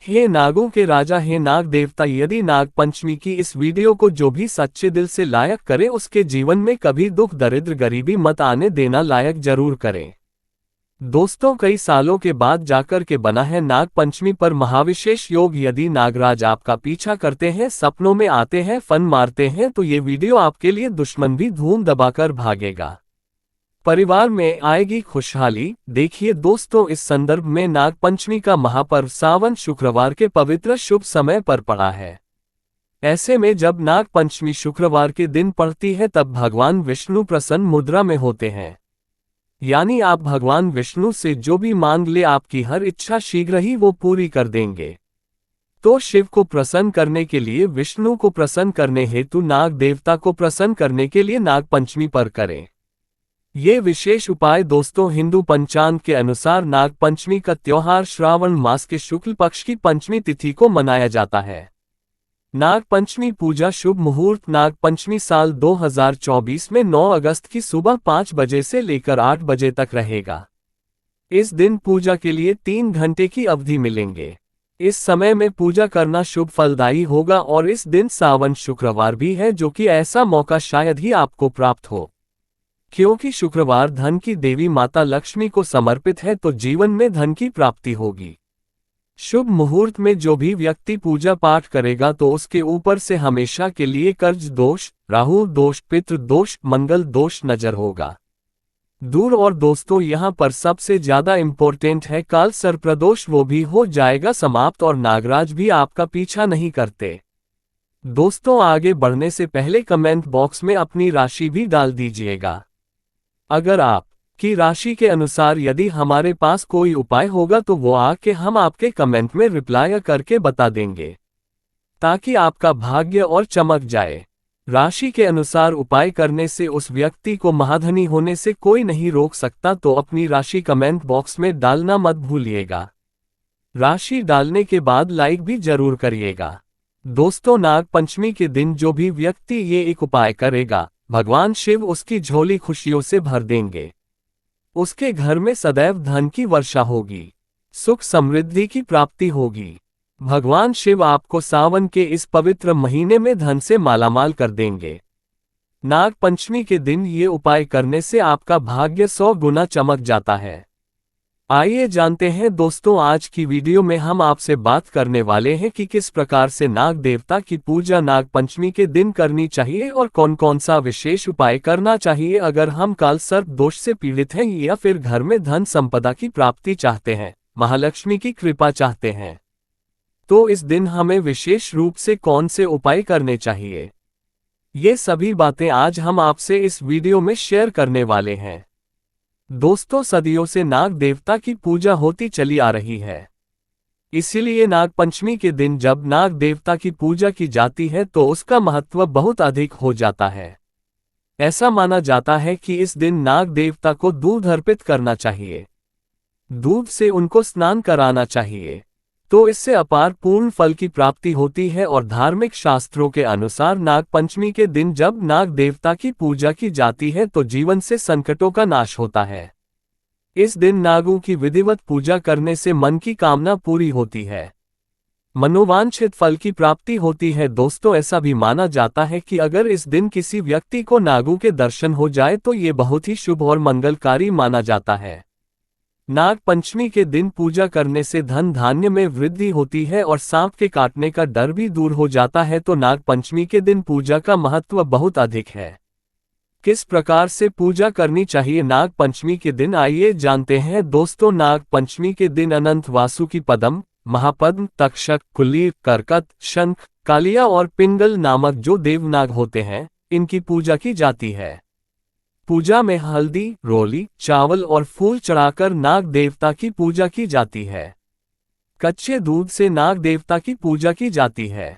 हे नागों के राजा, हे नाग देवता, यदि नाग पंचमी की इस वीडियो को जो भी सच्चे दिल से लायक करे उसके जीवन में कभी दुख दरिद्र गरीबी मत आने देना, लायक जरूर करें। दोस्तों, कई सालों के बाद जाकर के बना है नाग पंचमी पर महाविशेष योग। यदि नागराज आपका पीछा करते हैं, सपनों में आते हैं, फन मारते हैं, तो ये वीडियो आपके लिए दुश्मन भी धूम दबाकर भागेगा। परिवार में आएगी खुशहाली। देखिए दोस्तों, इस संदर्भ में नाग पंचमी का महापर्व सावन शुक्रवार के पवित्र शुभ समय पर पड़ा है। ऐसे में जब नाग पंचमी शुक्रवार के दिन पड़ती है तब भगवान विष्णु प्रसन्न मुद्रा में होते हैं। यानी आप भगवान विष्णु से जो भी मांग ले, आपकी हर इच्छा शीघ्र ही वो पूरी कर देंगे। तो शिव को प्रसन्न करने के लिए, विष्णु को प्रसन्न करने हेतु नाग देवता को प्रसन्न करने के लिए नाग पंचमी पर करें ये विशेष उपाय। दोस्तों, हिंदू पंचांग के अनुसार नाग पंचमी का त्योहार श्रावण मास के शुक्ल पक्ष की पंचमी तिथि को मनाया जाता है। नाग पंचमी पूजा शुभ मुहूर्त नाग पंचमी साल 2024 में 9 अगस्त की सुबह 5 बजे से लेकर 8 बजे तक रहेगा। इस दिन पूजा के लिए 3 घंटे की अवधि मिलेंगे। इस समय में पूजा करना शुभ फलदायी होगा और इस दिन सावन शुक्रवार भी है, जो कि ऐसा मौका शायद ही आपको प्राप्त हो, क्योंकि शुक्रवार धन की देवी माता लक्ष्मी को समर्पित है, तो जीवन में धन की प्राप्ति होगी। शुभ मुहूर्त में जो भी व्यक्ति पूजा पाठ करेगा तो उसके ऊपर से हमेशा के लिए कर्ज दोष, राहु दोष, पितृ दोष, मंगल दोष नजर होगा दूर। और दोस्तों, यहाँ पर सबसे ज्यादा इम्पोर्टेंट है काल सर्पदोष, वो भी हो जाएगा समाप्त और नागराज भी आपका पीछा नहीं करते। दोस्तों, आगे बढ़ने से पहले कमेंट बॉक्स में अपनी राशि भी डाल दीजिएगा। अगर आप की राशि के अनुसार यदि हमारे पास कोई उपाय होगा तो वो आके हम आपके कमेंट में रिप्लाई करके बता देंगे, ताकि आपका भाग्य और चमक जाए। राशि के अनुसार उपाय करने से उस व्यक्ति को महाधनी होने से कोई नहीं रोक सकता, तो अपनी राशि कमेंट बॉक्स में डालना मत भूलिएगा। राशि डालने के बाद लाइक भी जरूर करिएगा। दोस्तों, नाग पंचमी के दिन जो भी व्यक्ति ये एक उपाय करेगा, भगवान शिव उसकी झोली खुशियों से भर देंगे। उसके घर में सदैव धन की वर्षा होगी, सुख समृद्धि की प्राप्ति होगी। भगवान शिव आपको सावन के इस पवित्र महीने में धन से मालामाल कर देंगे। नाग पंचमी के दिन ये उपाय करने से आपका भाग्य 100 गुना चमक जाता है। आइए जानते हैं दोस्तों, आज की वीडियो में हम आपसे बात करने वाले हैं कि किस प्रकार से नाग देवता की पूजा नाग पंचमी के दिन करनी चाहिए और कौन कौन सा विशेष उपाय करना चाहिए अगर हम काल सर्प दोष से पीड़ित हैं या फिर घर में धन संपदा की प्राप्ति चाहते हैं, महालक्ष्मी की कृपा चाहते हैं। तो इस दिन हमें विशेष रूप से कौन से उपाय करने चाहिए, ये सभी बातें आज हम आपसे इस वीडियो में शेयर करने वाले हैं। दोस्तों, सदियों से नाग देवता की पूजा होती चली आ रही है, इसीलिए नाग पंचमी के दिन जब नाग देवता की पूजा की जाती है तो उसका महत्व बहुत अधिक हो जाता है। ऐसा माना जाता है कि इस दिन नाग देवता को दूध अर्पित करना चाहिए, दूध से उनको स्नान कराना चाहिए, तो इससे अपार पूर्ण फल की प्राप्ति होती है। और धार्मिक शास्त्रों के अनुसार नाग पंचमी के दिन जब नाग देवता की पूजा की जाती है तो जीवन से संकटों का नाश होता है। इस दिन नागों की विधिवत पूजा करने से मन की कामना पूरी होती है, मनोवांछित फल की प्राप्ति होती है। दोस्तों, ऐसा भी माना जाता है कि अगर इस दिन किसी व्यक्ति को नागों के दर्शन हो जाए तो ये बहुत ही शुभ और मंगलकारी माना जाता है। नाग पंचमी के दिन पूजा करने से धन धान्य में वृद्धि होती है और सांप के काटने का डर भी दूर हो जाता है। तो नाग पंचमी के दिन पूजा का महत्व बहुत अधिक है। किस प्रकार से पूजा करनी चाहिए नाग पंचमी के दिन, आइए जानते हैं। दोस्तों, नाग पंचमी के दिन अनंत वासुकी पद्म, महापद्म, तक्षक, कुलीर, करकत, शंख, कालिया और पिंगल नामक जो देवनाग होते हैं, इनकी पूजा की जाती है। पूजा में हल्दी, रोली, चावल और फूल चढ़ाकर नाग देवता की पूजा की जाती है। कच्चे दूध से नाग देवता की पूजा की जाती है।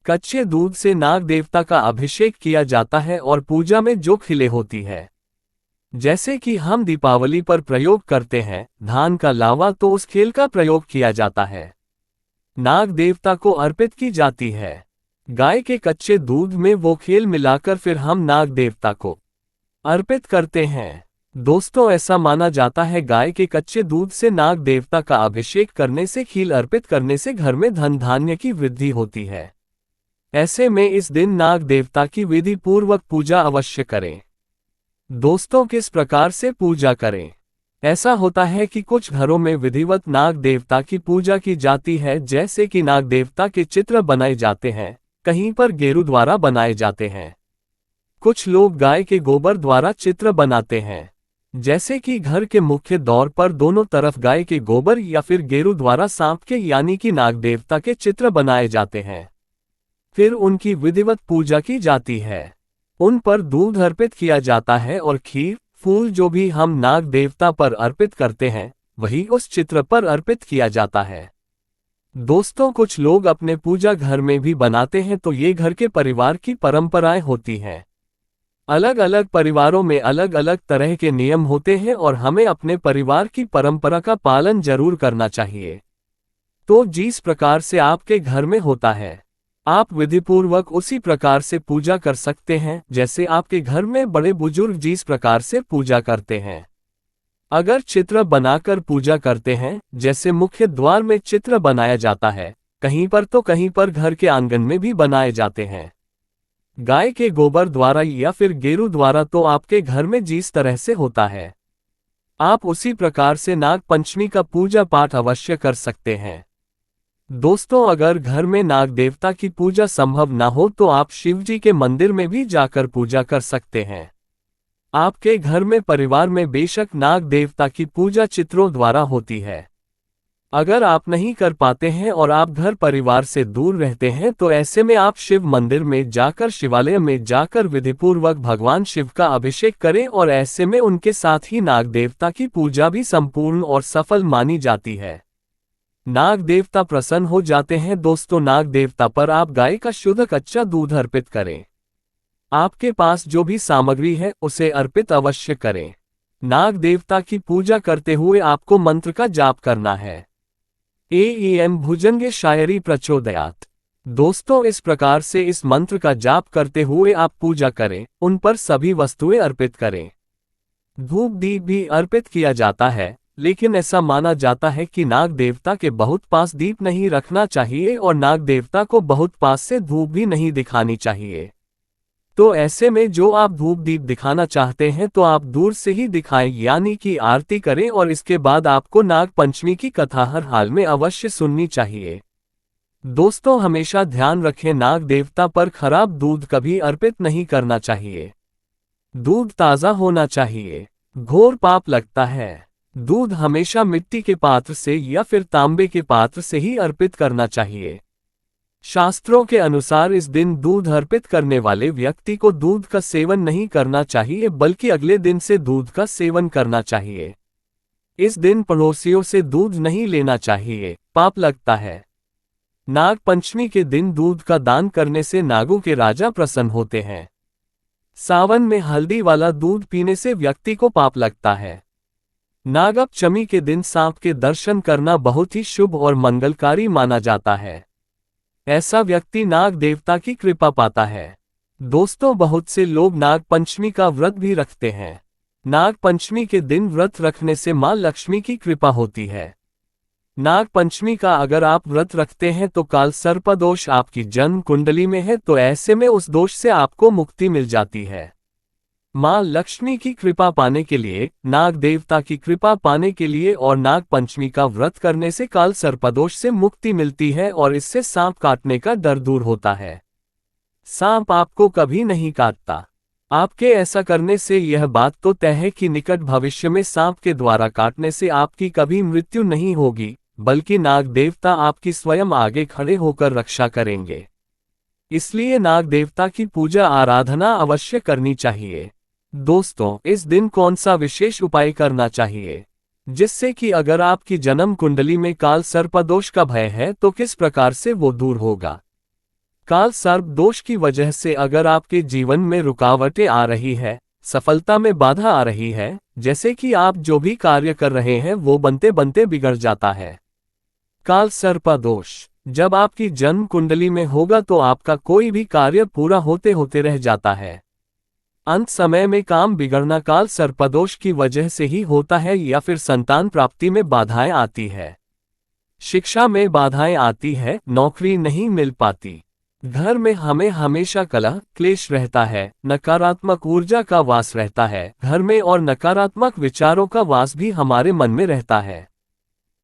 कच्चे दूध से नाग देवता का अभिषेक किया जाता है और पूजा में जो खिले होती है, जैसे कि हम दीपावली पर प्रयोग करते हैं धान का लावा, तो उस खेल का प्रयोग किया जाता है, नाग देवता को अर्पित की जाती है। गाय के कच्चे दूध में वो खेल मिलाकर फिर हम नाग देवता को अर्पित करते हैं। दोस्तों, ऐसा माना जाता है गाय के कच्चे दूध से नाग देवता का अभिषेक करने से, खील अर्पित करने से घर में धन धान्य की वृद्धि होती है। ऐसे में इस दिन नाग देवता की विधि पूर्वक पूजा अवश्य करें। दोस्तों, किस प्रकार से पूजा करें? ऐसा होता है कि कुछ घरों में विधिवत नाग देवता की पूजा की जाती है, जैसे कि नाग देवता के चित्र बनाए जाते हैं, कहीं पर गेरू द्वारा बनाए जाते हैं। कुछ लोग गाय के गोबर द्वारा चित्र बनाते हैं, जैसे कि घर के मुख्य द्वार पर दोनों तरफ गाय के गोबर या फिर गेरू द्वारा सांप के यानी कि नाग देवता के चित्र बनाए जाते हैं। फिर उनकी विधिवत पूजा की जाती है। उन पर दूध अर्पित किया जाता है और खीर, फूल जो भी हम नाग देवता पर अर्पित करते हैं, वही उस चित्र पर अर्पित किया जाता है। दोस्तों, कुछ लोग अपने पूजा घर में भी बनाते हैं, तो ये घर के परिवार की परंपराएं होती हैं। अलग अलग परिवारों में अलग अलग तरह के नियम होते हैं और हमें अपने परिवार की परंपरा का पालन जरूर करना चाहिए। तो जिस प्रकार से आपके घर में होता है, आप विधिपूर्वक उसी प्रकार से पूजा कर सकते हैं, जैसे आपके घर में बड़े बुजुर्ग जिस प्रकार से पूजा करते हैं। अगर चित्र बनाकर पूजा करते हैं, जैसे मुख्य द्वार में चित्र बनाया जाता है, कहीं पर तो कहीं पर घर के आंगन में भी बनाए जाते हैं, गाय के गोबर द्वारा या फिर गेरू द्वारा, तो आपके घर में जिस तरह से होता है, आप उसी प्रकार से नाग पंचमी का पूजा पाठ अवश्य कर सकते हैं। दोस्तों, अगर घर में नाग देवता की पूजा संभव ना हो तो आप शिवजी के मंदिर में भी जाकर पूजा कर सकते हैं। आपके घर में परिवार में बेशक नाग देवता की पूजा चित्रों द्वारा होती है। अगर आप नहीं कर पाते हैं और आप घर परिवार से दूर रहते हैं, तो ऐसे में आप शिव मंदिर में जाकर, शिवालय में जाकर विधिपूर्वक भगवान शिव का अभिषेक करें और ऐसे में उनके साथ ही नाग देवता की पूजा भी संपूर्ण और सफल मानी जाती है। नाग देवता प्रसन्न हो जाते हैं। दोस्तों, नाग देवता पर आप गाय का शुद्ध कच्चा दूध अर्पित करें। आपके पास जो भी सामग्री है उसे अर्पित अवश्य करें। नाग देवता की पूजा करते हुए आपको मंत्र का जाप करना है। एम भुजंगे शायरी प्रचोदयात्। दोस्तों, इस प्रकार से इस मंत्र का जाप करते हुए आप पूजा करें, उन पर सभी वस्तुएं अर्पित करें। धूप दीप भी अर्पित किया जाता है, लेकिन ऐसा माना जाता है कि नाग देवता के बहुत पास दीप नहीं रखना चाहिए और नाग देवता को बहुत पास से धूप भी नहीं दिखानी चाहिए। तो ऐसे में जो आप धूप दीप दिखाना चाहते हैं, तो आप दूर से ही दिखाएं, यानी कि आरती करें, और इसके बाद आपको नाग पंचमी की कथा हर हाल में अवश्य सुननी चाहिए। दोस्तों, हमेशा ध्यान रखें, नाग देवता पर खराब दूध कभी अर्पित नहीं करना चाहिए। दूध ताज़ा होना चाहिए, घोर पाप लगता है। दूध हमेशा मिट्टी के पात्र से या फिर तांबे के पात्र से ही अर्पित करना चाहिए। शास्त्रों के अनुसार इस दिन दूध अर्पित करने वाले व्यक्ति को दूध का सेवन नहीं करना चाहिए, बल्कि अगले दिन से दूध का सेवन करना चाहिए। इस दिन पड़ोसियों से दूध नहीं लेना चाहिए, पाप लगता है। नाग पंचमी के दिन दूध का दान करने से नागों के राजा प्रसन्न होते हैं। सावन में हल्दी वाला दूध पीने से व्यक्ति को पाप लगता है। नागपंचमी के दिन सांप के दर्शन करना बहुत ही शुभ और मंगलकारी माना जाता है। ऐसा व्यक्ति नाग देवता की कृपा पाता है। दोस्तों, बहुत से लोग नाग पंचमी का व्रत भी रखते हैं। नाग पंचमी के दिन व्रत रखने से मां लक्ष्मी की कृपा होती है। नाग पंचमी का अगर आप व्रत रखते हैं तो काल सर्प दोष आपकी जन्म कुंडली में है, तो ऐसे में उस दोष से आपको मुक्ति मिल जाती है। मां लक्ष्मी की कृपा पाने के लिए, नाग देवता की कृपा पाने के लिए और नाग पंचमी का व्रत करने से काल सर्पदोष से मुक्ति मिलती है और इससे सांप काटने का डर दूर होता है। सांप आपको कभी नहीं काटता। आपके ऐसा करने से यह बात तो तय है कि निकट भविष्य में सांप के द्वारा काटने से आपकी कभी मृत्यु नहीं होगी, बल्कि नाग देवता आपकी स्वयं आगे खड़े होकर रक्षा करेंगे। इसलिए नाग देवता की पूजा आराधना अवश्य करनी चाहिए। दोस्तों, इस दिन कौन सा विशेष उपाय करना चाहिए, जिससे कि अगर आपकी जन्म कुंडली में काल सर्पदोष का भय है तो किस प्रकार से वो दूर होगा। काल सर्प दोष की वजह से अगर आपके जीवन में रुकावटें आ रही है, सफलता में बाधा आ रही है, जैसे कि आप जो भी कार्य कर रहे हैं वो बनते बनते बिगड़ जाता है। काल सर्पदोष जब आपकी जन्म कुंडली में होगा तो आपका कोई भी कार्य पूरा होते होते रह जाता है। अंत समय में काम बिगड़ना काल सर्पदोष की वजह से ही होता है या फिर संतान प्राप्ति में बाधाएं आती है, शिक्षा में बाधाएं आती है, नौकरी नहीं मिल पाती, घर में हमें हमेशा कलह क्लेश रहता है, नकारात्मक ऊर्जा का वास रहता है घर में और नकारात्मक विचारों का वास भी हमारे मन में रहता है।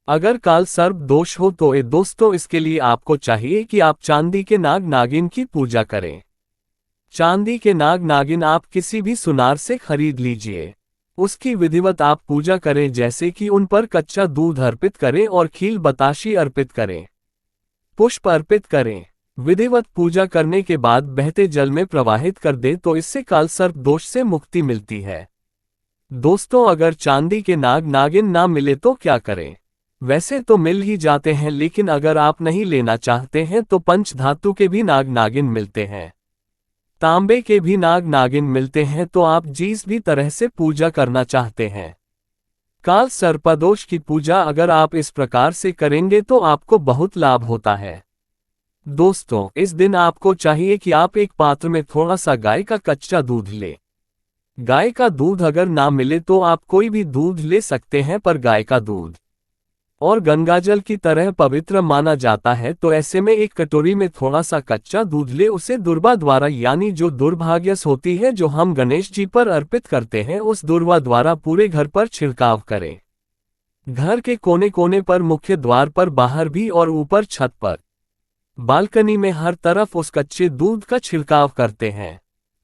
अगर काल सर्प दोष हो तो दोस्तों इसके लिए आपको चाहिए कि आप चांदी के नाग नागिन की पूजा करें। चांदी के नाग नागिन आप किसी भी सुनार से खरीद लीजिए, उसकी विधिवत आप पूजा करें, जैसे कि उन पर कच्चा दूध अर्पित करें और खील बताशी अर्पित करें, पुष्प अर्पित करें। विधिवत पूजा करने के बाद बहते जल में प्रवाहित कर दे तो इससे काल सर्प दोष से मुक्ति मिलती है। दोस्तों अगर चांदी के नाग नागिन ना मिले तो क्या करें? वैसे तो मिल ही जाते हैं, लेकिन अगर आप नहीं लेना चाहते हैं तो पंच धातु के भी नाग नागिन मिलते हैं, तांबे के भी नाग नागिन मिलते हैं, तो आप जिस भी तरह से पूजा करना चाहते हैं। काल सर्पदोष की पूजा अगर आप इस प्रकार से करेंगे तो आपको बहुत लाभ होता है। दोस्तों इस दिन आपको चाहिए कि आप एक पात्र में थोड़ा सा गाय का कच्चा दूध लें। गाय का दूध अगर ना मिले तो आप कोई भी दूध ले सकते हैं, पर गाय का दूध और गंगाजल की तरह पवित्र माना जाता है, तो ऐसे में एक कटोरी में थोड़ा सा कच्चा दूध ले, उसे दुर्वा द्वारा यानी जो दुर्भाग्यस होती है जो हम गणेश जी पर अर्पित करते हैं, उस दुर्वा द्वारा पूरे घर पर छिड़काव करें। घर के कोने कोने पर, मुख्य द्वार पर, बाहर भी और ऊपर छत पर, बालकनी में हर तरफ उस कच्चे दूध का छिड़काव करते हैं,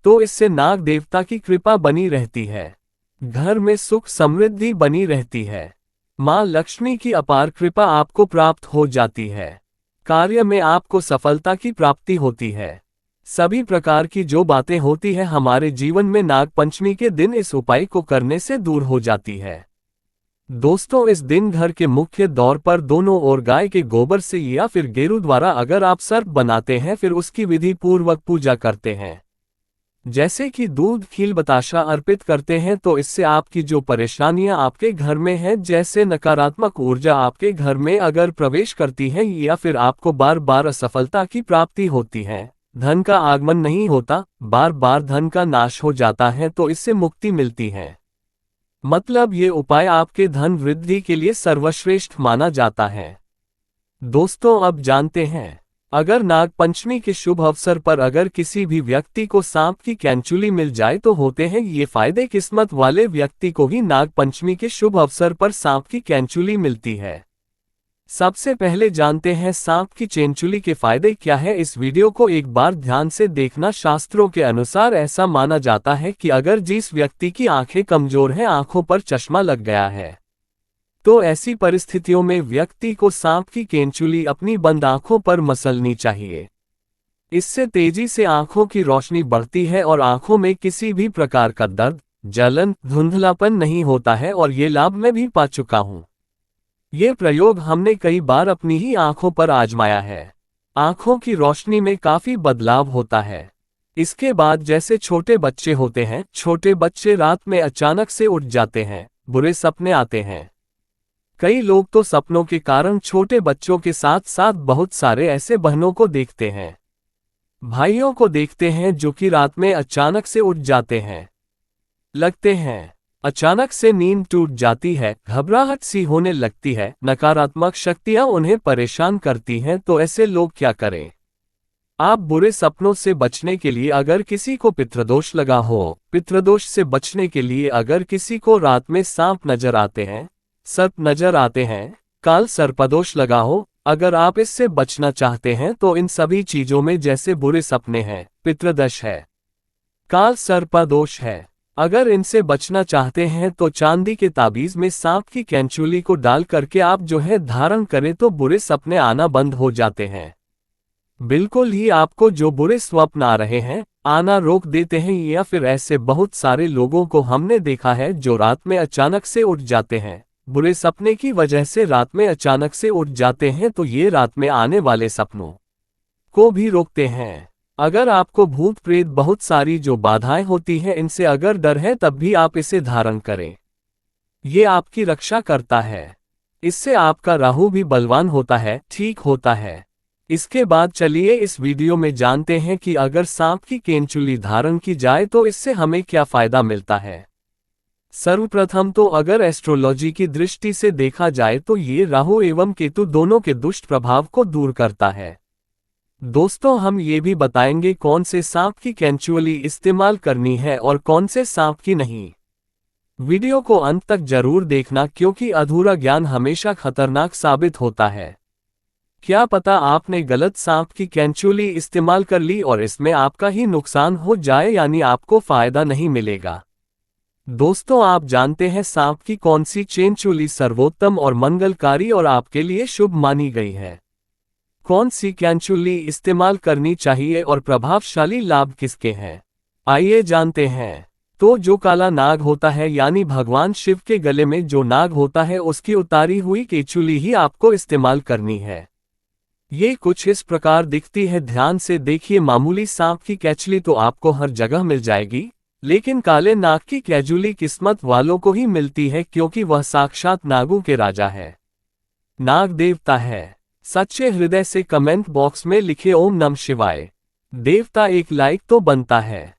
तो इससे नाग देवता की कृपा बनी रहती है, घर में सुख समृद्धि बनी रहती है, मां लक्ष्मी की अपार कृपा आपको प्राप्त हो जाती है, कार्य में आपको सफलता की प्राप्ति होती है। सभी प्रकार की जो बातें होती है हमारे जीवन में नाग पंचमी के दिन इस उपाय को करने से दूर हो जाती है। दोस्तों इस दिन घर के मुख्य द्वार पर दोनों ओर गाय के गोबर से या फिर गेरू द्वारा अगर आप सर्प बनाते हैं, फिर उसकी विधि पूर्वक पूजा करते हैं, जैसे कि दूध खील बताशा अर्पित करते हैं, तो इससे आपकी जो परेशानियां आपके घर में हैं, जैसे नकारात्मक ऊर्जा आपके घर में अगर प्रवेश करती है या फिर आपको बार बार असफलता की प्राप्ति होती है, धन का आगमन नहीं होता, बार बार धन का नाश हो जाता है, तो इससे मुक्ति मिलती है। मतलब ये उपाय आपके धन वृद्धि के लिए सर्वश्रेष्ठ माना जाता है। दोस्तों अब जानते हैं, अगर नाग पंचमी के शुभ अवसर पर अगर किसी भी व्यक्ति को सांप की कैंचुली मिल जाए तो होते हैं ये फायदे। किस्मत वाले व्यक्ति को ही नाग पंचमी के शुभ अवसर पर सांप की कैंचुली मिलती है। सबसे पहले जानते हैं सांप की चेंचुली के फायदे क्या है। इस वीडियो को एक बार ध्यान से देखना। शास्त्रों के अनुसार ऐसा माना जाता है कि अगर जिस व्यक्ति की आंखें कमजोर हैं, आंखों पर चश्मा लग गया है, तो ऐसी परिस्थितियों में व्यक्ति को सांप की केंचुली अपनी बंद आंखों पर मसलनी चाहिए। इससे तेजी से आंखों की रोशनी बढ़ती है और आंखों में किसी भी प्रकार का दर्द, जलन, धुंधलापन नहीं होता है, और ये लाभ मैं भी पा चुका हूं। ये प्रयोग हमने कई बार अपनी ही आंखों पर आजमाया है। आंखों की रोशनी में काफी बदलाव होता है। इसके बाद जैसे छोटे बच्चे होते हैं, छोटे बच्चे रात में अचानक से उठ जाते हैं, बुरे सपने आते हैं। कई लोग तो सपनों के कारण छोटे बच्चों के साथ साथ बहुत सारे ऐसे बहनों को देखते हैं, भाइयों को देखते हैं जो कि रात में अचानक से उठ जाते हैं, लगते हैं। अचानक से नींद टूट जाती है, घबराहट सी होने लगती है, नकारात्मक शक्तियां उन्हें परेशान करती हैं। तो ऐसे लोग क्या करें? आप बुरे सपनों से बचने के लिए अगर किसी को पितृदोष लगा हो, पितृदोष से बचने के लिए अगर किसी को रात में सांप नजर आते हैं, सर्प नजर आते हैं, काल सर्पदोष लगा हो, अगर आप इससे बचना चाहते हैं तो इन सभी चीजों में जैसे बुरे सपने हैं, पितृदोष है, काल सर्पदोष है, अगर इनसे बचना चाहते हैं तो चांदी के ताबीज में सांप की कैंचुली को डाल करके आप जो है धारण करें तो बुरे सपने आना बंद हो जाते हैं। बिल्कुल ही आपको जो बुरे स्वप्न आ रहे हैं आना रोक देते हैं। या फिर ऐसे बहुत सारे लोगों को हमने देखा है जो रात में अचानक से उठ जाते हैं, बुरे सपने की वजह से रात में अचानक से उठ जाते हैं, तो ये रात में आने वाले सपनों को भी रोकते हैं। अगर आपको भूत प्रेत बहुत सारी जो बाधाएं होती हैं इनसे अगर डर है, तब भी आप इसे धारण करें, ये आपकी रक्षा करता है। इससे आपका राहु भी बलवान होता है, ठीक होता है। इसके बाद चलिए इस वीडियो में जानते हैं कि अगर सांप की केंचुली धारण की जाए तो इससे हमें क्या फायदा मिलता है। सर्वप्रथम तो अगर एस्ट्रोलॉजी की दृष्टि से देखा जाए तो ये राहु एवं केतु दोनों के दुष्ट प्रभाव को दूर करता है। दोस्तों, हम ये भी बताएंगे कौन से सांप की केंचुली इस्तेमाल करनी है और कौन से सांप की नहीं। वीडियो को अंत तक जरूर देखना क्योंकि अधूरा ज्ञान हमेशा खतरनाक साबित होता है। क्या पता आपने गलत सांप की केंचुली इस्तेमाल कर ली और इसमें आपका ही नुकसान हो जाए, यानी आपको फायदा नहीं मिलेगा। दोस्तों, आप जानते हैं सांप की कौन सी केंचुली सर्वोत्तम और मंगलकारी और आपके लिए शुभ मानी गई है। कौन सी केंचुली इस्तेमाल करनी चाहिए और प्रभावशाली लाभ किसके हैं, आइए जानते हैं। तो जो काला नाग होता है यानी भगवान शिव के गले में जो नाग होता है उसकी उतारी हुई केंचुली ही आपको इस्तेमाल करनी है। ये कुछ इस प्रकार दिखती है, ध्यान से देखिए। मामूली सांप की केंचुली तो आपको हर जगह मिल जाएगी, लेकिन काले नाग की केंचुली किस्मत वालों को ही मिलती है क्योंकि वह साक्षात नागों के राजा है, नाग देवता है। सच्चे हृदय से कमेंट बॉक्स में लिखे ओम नमः शिवाय। देवता एक लाइक तो बनता है।